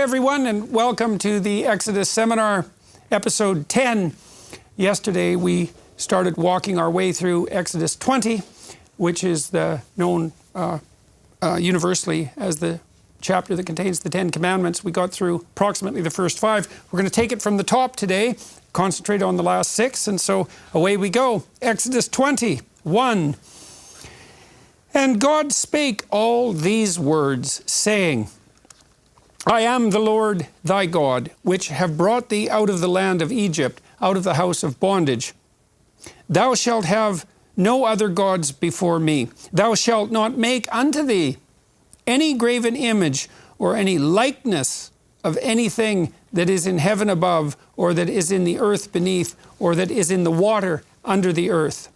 everyone, and welcome to the Exodus Seminar, episode 10. Yesterday we started walking our way through Exodus 20, which is known universally as the chapter that contains the 10 Commandments. We got through approximately the first 5. We're going to take it from the top today, concentrate on the last 6, and so away we go. Exodus 20:1. And God spake all these words, saying, I am the Lord thy God, which have brought thee out of the land of Egypt, out of the house of bondage. Thou shalt have no other gods before me. Thou shalt not make unto thee any graven image or any likeness of anything that is in heaven above, or that is in the earth beneath, or that is in the water under the earth.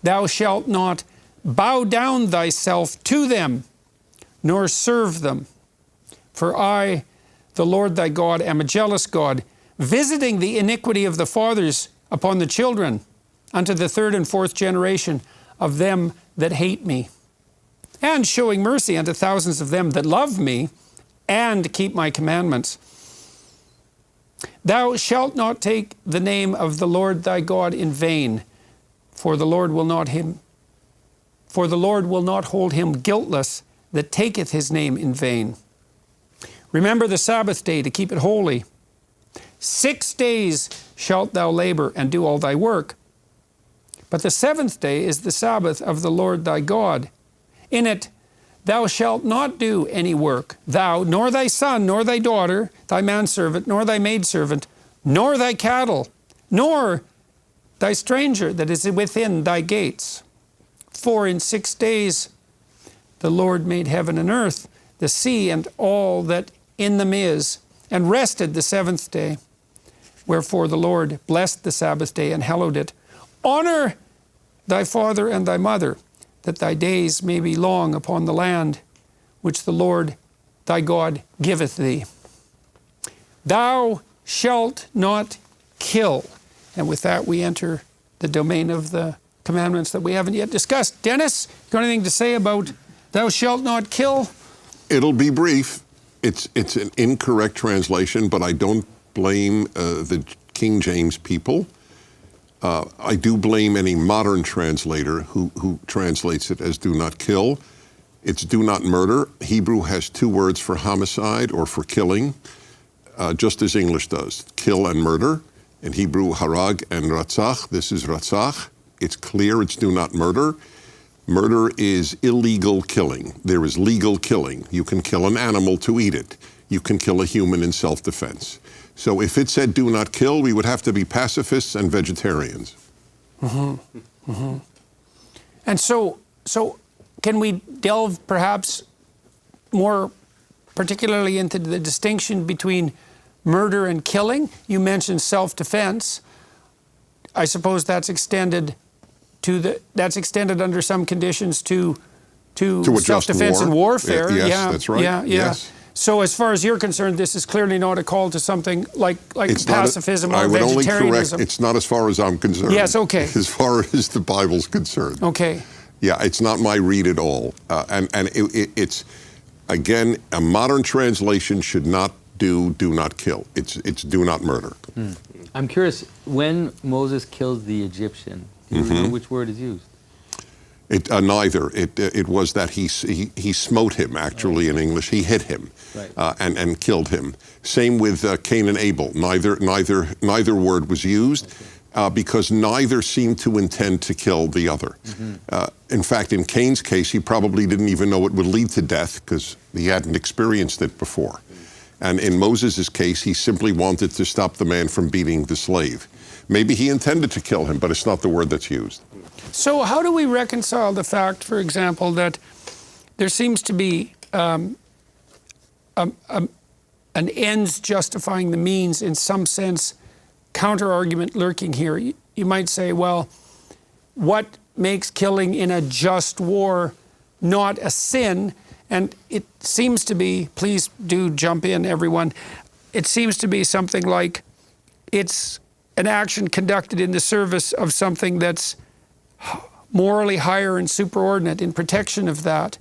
Thou shalt not bow down thyself to them, nor serve them. For I, the Lord thy God, am a jealous God, visiting the iniquity of the fathers upon the children, unto the 3rd and 4th generation of them that hate me, and showing mercy unto thousands of them that love me, and keep my commandments. Thou shalt not take the name of the Lord thy God in vain, for the Lord will not hold him guiltless that taketh his name in vain. Remember the Sabbath day to keep it holy. 6 days shalt thou labor and do all thy work. But the 7th day is the Sabbath of the Lord thy God. In it thou shalt not do any work, thou, nor thy son, nor thy daughter, thy manservant, nor thy maidservant, nor thy cattle, nor thy stranger that is within thy gates. For in 6 days the Lord made heaven and earth, the sea, and all that in them is, and rested the 7th day. Wherefore the Lord blessed the Sabbath day and hallowed it. Honor thy father and thy mother, that thy days may be long upon the land which the Lord thy God giveth thee. Thou shalt not kill. And with that we enter the domain of the commandments that we haven't yet discussed. Dennis, got anything to say about thou shalt not kill? It'll be brief. It's an incorrect translation, but I don't blame the King James people. I do blame any modern translator who translates it as do not kill. It's do not murder. Hebrew has 2 words for homicide or for killing, just as English does, kill and murder. In Hebrew, harag and ratzach. This is ratzach. It's clear it's do not murder. Murder is illegal killing. There is legal killing. You can kill an animal to eat it. You can kill a human in self-defense. So if it said do not kill, we would have to be pacifists and vegetarians. Mm-hmm. Mm-hmm. And so can we delve perhaps more particularly into the distinction between murder and killing? You mentioned self-defense. I suppose that's extended under some conditions to self-defense and warfare. Yes, yeah, that's right. Yeah. Yes. So as far as you're concerned, this is clearly not a call to something like pacifism or I would only vegetarianism. correct, it's not as far as I'm concerned. Yes, okay. As far as the Bible's concerned. Okay. Yeah, it's not my read at all. And it's, again, a modern translation should not do not kill. It's do not murder. I'm curious, when Moses kills the Egyptian, do you remember which word is used? Neither. It was that he smote him, actually, in English. He hit him and killed him. Same with Cain and Abel. Neither word was used because neither seemed to intend to kill the other. In fact, in Cain's case, he probably didn't even know it would lead to death because he hadn't experienced it before. And in Moses' case, he simply wanted to stop the man from beating the slave. Maybe he intended to kill him, but it's not the word that's used. So how do we reconcile the fact, for example, that there seems to be an ends justifying the means, in some sense, counter-argument lurking here? You might say, well, what makes killing in a just war not a sin? And it seems to be, please do jump in, everyone, it seems to be something like it's an action conducted in the service of something that's morally higher and superordinate in protection of that.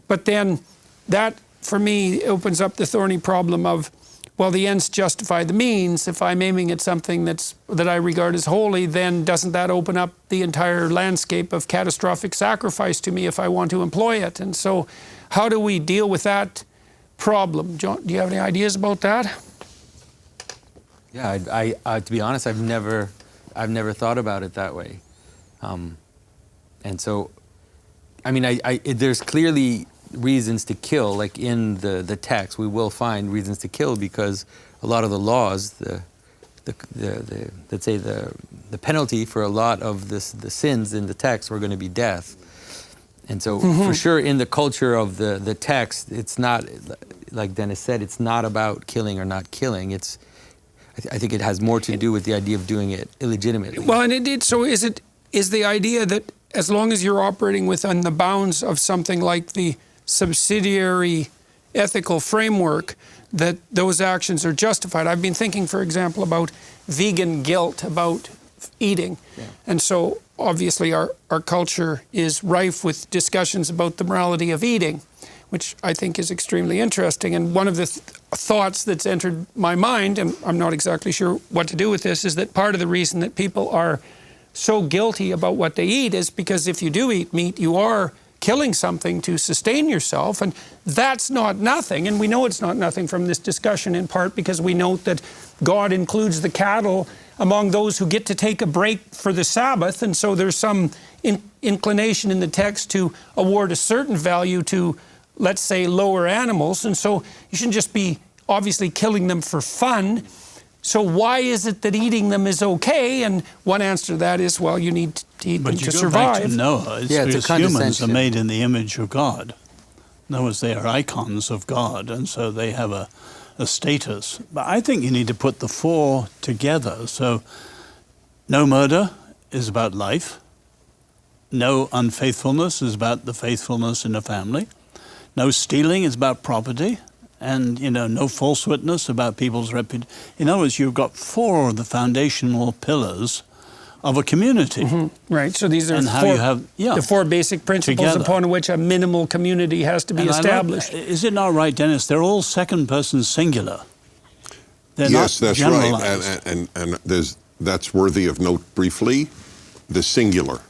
But then that for me, opens up the thorny problem of, well, the ends justify the means. If I'm aiming at something that I regard as holy, then doesn't that open up the entire landscape of catastrophic sacrifice to me if I want to employ it? And so how do we deal with that problem? John, do you have any ideas about that? Yeah, I to be honest, I've never thought about it that way. And so, I mean, there's clearly reasons to kill, like in the text, we will find reasons to kill because a lot of the laws, let's say the penalty for a lot of the sins in the text were going to be death. And so for sure in the culture of the text, it's not, like Dennis said, it's not about killing or not killing. I think it has more to do with the idea of doing it illegitimately. Well, and so is the idea that as long as you're operating within the bounds of something like the subsidiary ethical framework, that those actions are justified. I've been thinking, for example, about vegan guilt about eating. Yeah. And so obviously our culture is rife with discussions about the morality of eating, which I think is extremely interesting. And one of the thoughts that's entered my mind, and I'm not exactly sure what to do with this, is that part of the reason that people are so guilty about what they eat is because if you do eat meat, you are killing something to sustain yourself, and that's not nothing. And we know it's not nothing from this discussion in part because we note that God includes the cattle among those who get to take a break for the Sabbath, and so there's some inclination in the text to award a certain value to, let's say, lower animals, and so you shouldn't just be obviously killing them for fun. So why is it that eating them is okay? And one answer to that is, well, you need to eat them to survive. But you go back to Noah, because humans are made in the image of God. In other words, they are icons of God, and so they have a status. But I think you need to put the four together. So no murder is about life. No unfaithfulness is about the faithfulness in a family. No stealing is about property. And, no false witness about people's reputation. In other words, you've got four of the foundational pillars of a community. Mm-hmm. Right, so these are the four basic principles together, upon which a minimal community has to be established. Is it not right, Dennis? They're all second-person singular. They're yes, not that's generalized. Right. And that's worthy of note briefly, the singular.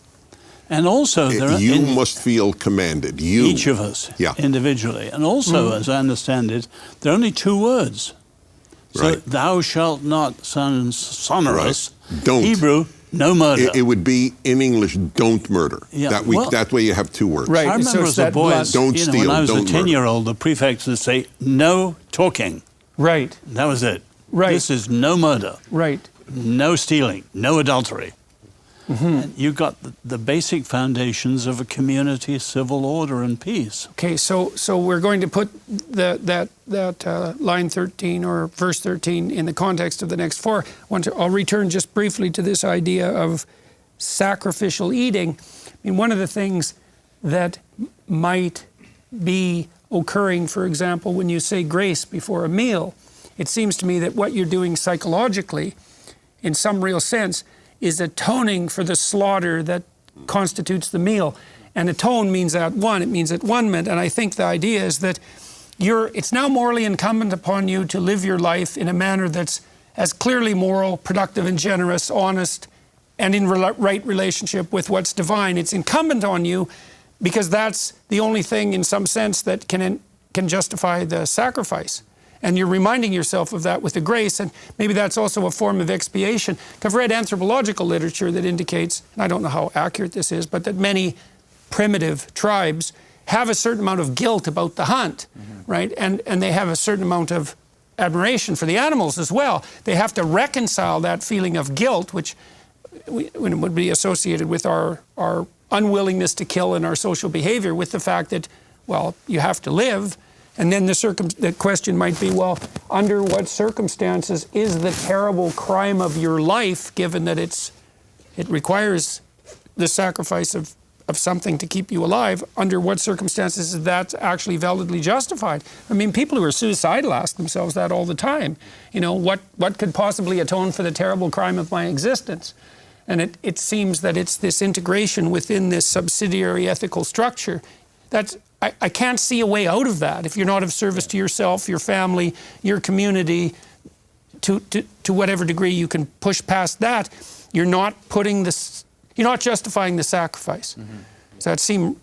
And also, you must feel commanded. Each of us, individually. And also, as I understand it, there are only two words. So, thou shalt not, sonorous. Right. Don't. Hebrew, no murder. It would be, in English, don't murder. Yeah. That way you have two words. Right. I remember as a boy, don't steal, when I was a don't 10-year-old, the prefects would say, no talking. Right. That was it. Right. This is no murder. Right. No stealing. No adultery. Mm-hmm. And you've got the basic foundations of a community, civil order, and peace. Okay, so we're going to put that line 13 or verse 13 in the context of the next four. I'll return just briefly to this idea of sacrificial eating. I mean, one of the things that might be occurring, for example, when you say grace before a meal, it seems to me that what you're doing psychologically, in some real sense, is atoning for the slaughter that constitutes the meal. And atone means at one, it means at one-ment. And I think the idea is that it's now morally incumbent upon you to live your life in a manner that's as clearly moral, productive and generous, honest, and in right relationship with what's divine. It's incumbent on you because that's the only thing in some sense that can justify the sacrifice. And you're reminding yourself of that with the grace, and maybe that's also a form of expiation. I've read anthropological literature that indicates, and I don't know how accurate this is, but that many primitive tribes have a certain amount of guilt about the hunt, right? And they have a certain amount of admiration for the animals as well. They have to reconcile that feeling of guilt, which would be associated with our unwillingness to kill and our social behavior, with the fact that, well, you have to live. And then the question might be, well, under what circumstances is the terrible crime of your life, given that it requires the sacrifice of something to keep you alive, under what circumstances is that actually validly justified? I mean, people who are suicidal ask themselves that all the time. What could possibly atone for the terrible crime of my existence? And it seems that it's this integration within this subsidiary ethical structure. That's I can't see a way out of that. If you're not of service to yourself, your family, your community, to whatever degree you can push past that, you're not justifying the sacrifice. Does that seem?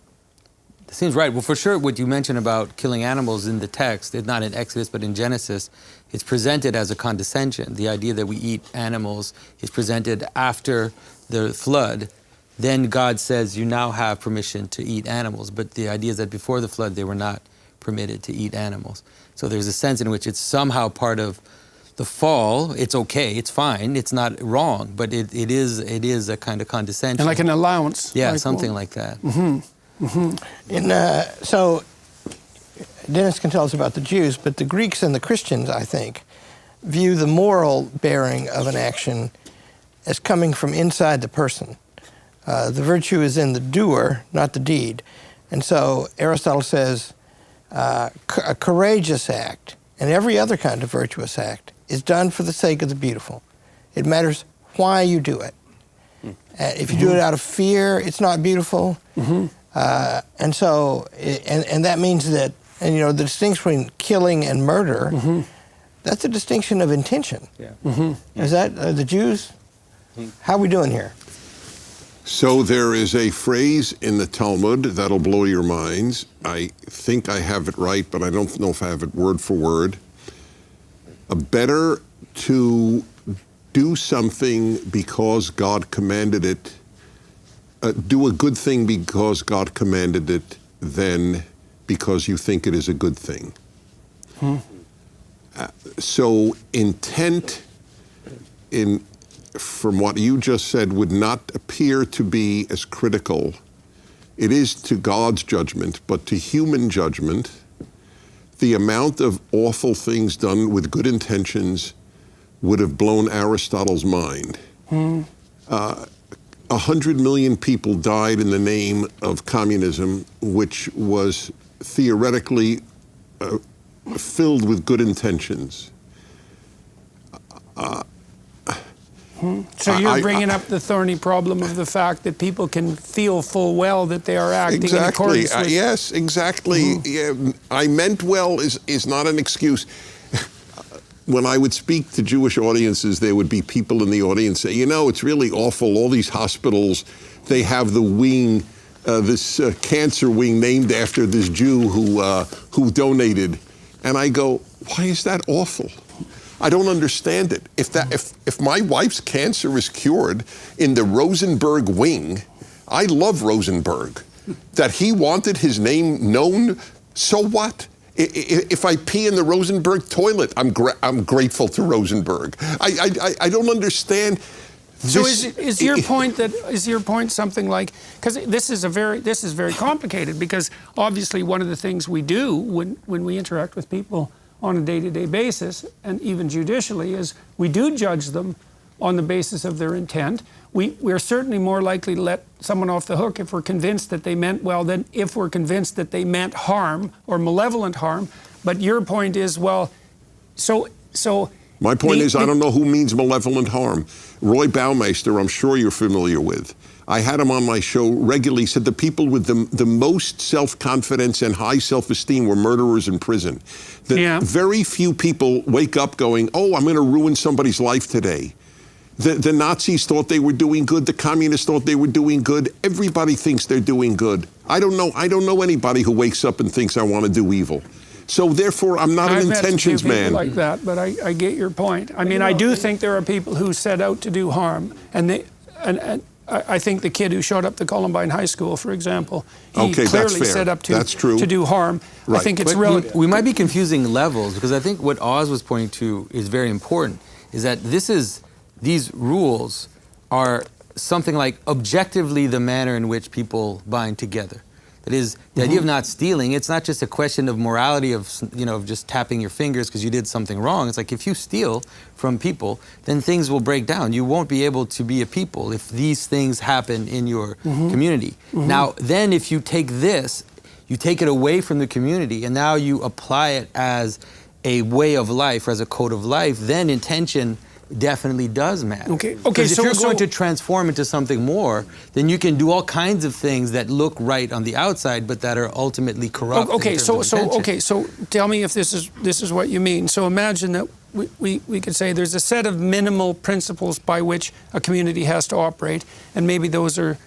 It seems right. Well, for sure, what you mentioned about killing animals in the text, it's not in Exodus, but in Genesis, it's presented as a condescension. The idea that we eat animals is presented after the flood. Then God says, you now have permission to eat animals. But the idea is that before the flood, they were not permitted to eat animals. So there's a sense in which it's somehow part of the fall. It's okay, it's fine, it's not wrong, but it is a kind of condescension. And like an allowance. Yeah, like, something like that. So Dennis can tell us about the Jews, but the Greeks and the Christians, I think, view the moral bearing of an action as coming from inside the person. The virtue is in the doer, not the deed. And so Aristotle says a courageous act and every other kind of virtuous act is done for the sake of the beautiful. It matters why you do it. If you do it out of fear, it's not beautiful. And so, and that means that, and you know, the distinction between killing and murder, that's a distinction of intention. Is that the Jews? How are we doing here? So there is a phrase in the Talmud that'll blow your minds. I think I have it right, but I don't know if I have it word for word. Better to do something because God commanded it, do a good thing because God commanded it, than because you think it is a good thing. So intent, from what you just said, would not appear to be as critical. It is to God's judgment, but to human judgment, the amount of awful things done with good intentions would have blown Aristotle's mind. 100 million people died in the name of communism, which was theoretically filled with good intentions. So you're bringing up the thorny problem of the fact that people can feel full well that they are acting in accordance with... Yes, exactly. I meant well is not an excuse. When I would speak to Jewish audiences, there would be people in the audience say, you know, it's really awful, all these hospitals, they have the wing, this cancer wing named after this Jew who donated. And I go, why is that awful? I don't understand it. If my wife's cancer is cured in the Rosenberg wing, I love Rosenberg. That he wanted his name known, so what? If I pee in the Rosenberg toilet, I'm grateful to Rosenberg. I don't understand. So is your point something like, because this is very complicated, because obviously one of the things we do when we interact with people on a day-to-day basis, and even judicially, is we do judge them on the basis of their intent. We're certainly more likely to let someone off the hook if we're convinced that they meant well than if we're convinced that they meant harm or malevolent harm. But your point is, well, so my point is, I don't know who means malevolent harm. Roy Baumeister, I'm sure you're familiar with. I had him on my show regularly. He said the people with the most self-confidence and high self-esteem were murderers in prison. Very few people wake up going, oh, I'm going to ruin somebody's life today. The Nazis thought they were doing good. The communists thought they were doing good. Everybody thinks they're doing good. I don't know anybody who wakes up and thinks I want to do evil. So therefore, I'm not an intentions man. Like that, but I get your point. I mean, I do think there are people who set out to do harm, and I think the kid who showed up to Columbine High School, for example, he clearly set up to do harm. Right. I think it's relative. We might be confusing levels, because I think what Oz was pointing to is very important, is that these rules are something like objectively the manner in which people bind together. That is, the idea of not stealing, it's not just a question of morality of just tapping your fingers because you did something wrong. It's like if you steal from people, then things will break down. You won't be able to be a people if these things happen in your community. Now, then if you take this, you take it away from the community, and now you apply it as a way of life, or as a code of life, then intention definitely does matter. Okay, Because if so- you're going so- to transform into something more, then you can do all kinds of things that look right on the outside, but that are ultimately corrupt. Okay, in terms of intention. so tell me if this is what you mean. So imagine that we could say there's a set of minimal principles by which a community has to operate, and maybe those are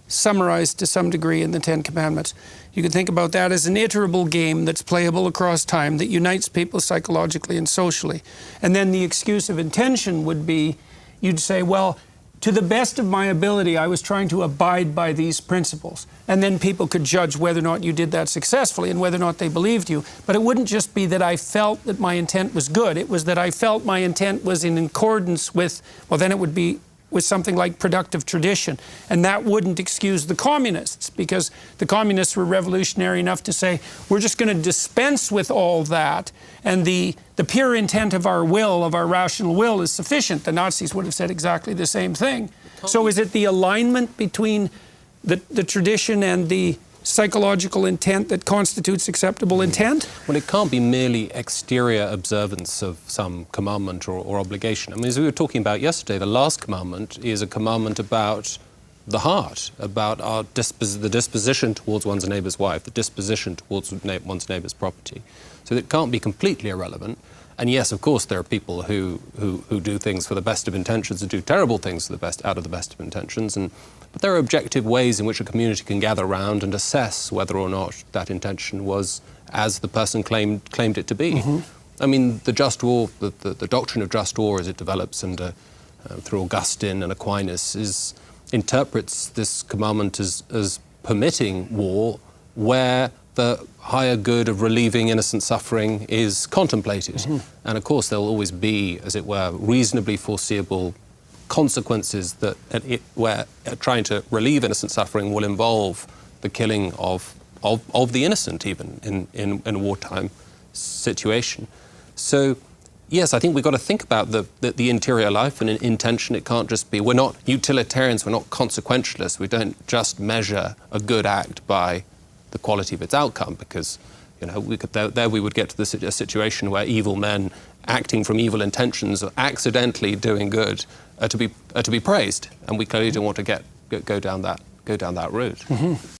summarized to some degree in the Ten Commandments. You could think about that as an iterable game that's playable across time that unites people psychologically and socially. And then the excuse of intention would be, you'd say, well, to the best of my ability, I was trying to abide by these principles. And then people could judge whether or not you did that successfully and whether or not they believed you. But it wouldn't just be that I felt that my intent was good. It was that I felt my intent was in accordance with, well, then it would be with something like productive tradition. And that wouldn't excuse the communists, because the communists were revolutionary enough to say, we're just going to dispense with all that, and the pure intent of our will, of our rational will, is sufficient. The Nazis would have said exactly the same thing. So is it the alignment between the tradition and the psychological intent that constitutes acceptable intent? Well, it can't be merely exterior observance of some commandment or obligation. I mean, as we were talking about yesterday, the last commandment is a commandment about the heart, about our the disposition towards one's neighbour's wife, the disposition towards one's neighbour's property. So it can't be completely irrelevant. And yes, of course, there are people who do things for the best of intentions and do terrible things for out of the best of intentions. But there are objective ways in which a community can gather around and assess whether or not that intention was as the person claimed it to be. Mm-hmm. I mean, the just war, the doctrine of just war as it develops through Augustine and Aquinas interprets this commandment as permitting war where the higher good of relieving innocent suffering is contemplated. Mm-hmm. And of course, there'll always be, as it were, reasonably foreseeable consequences where trying to relieve innocent suffering will involve the killing of the innocent, even in a wartime situation. So, yes, I think we've got to think about the interior life and intention. It can't just be, we're not utilitarians, we're not consequentialists. We don't just measure a good act by the quality of its outcome, because we would get to a situation where evil men acting from evil intentions or accidentally doing good are to be praised, and we clearly don't want to go down that route. Mm-hmm.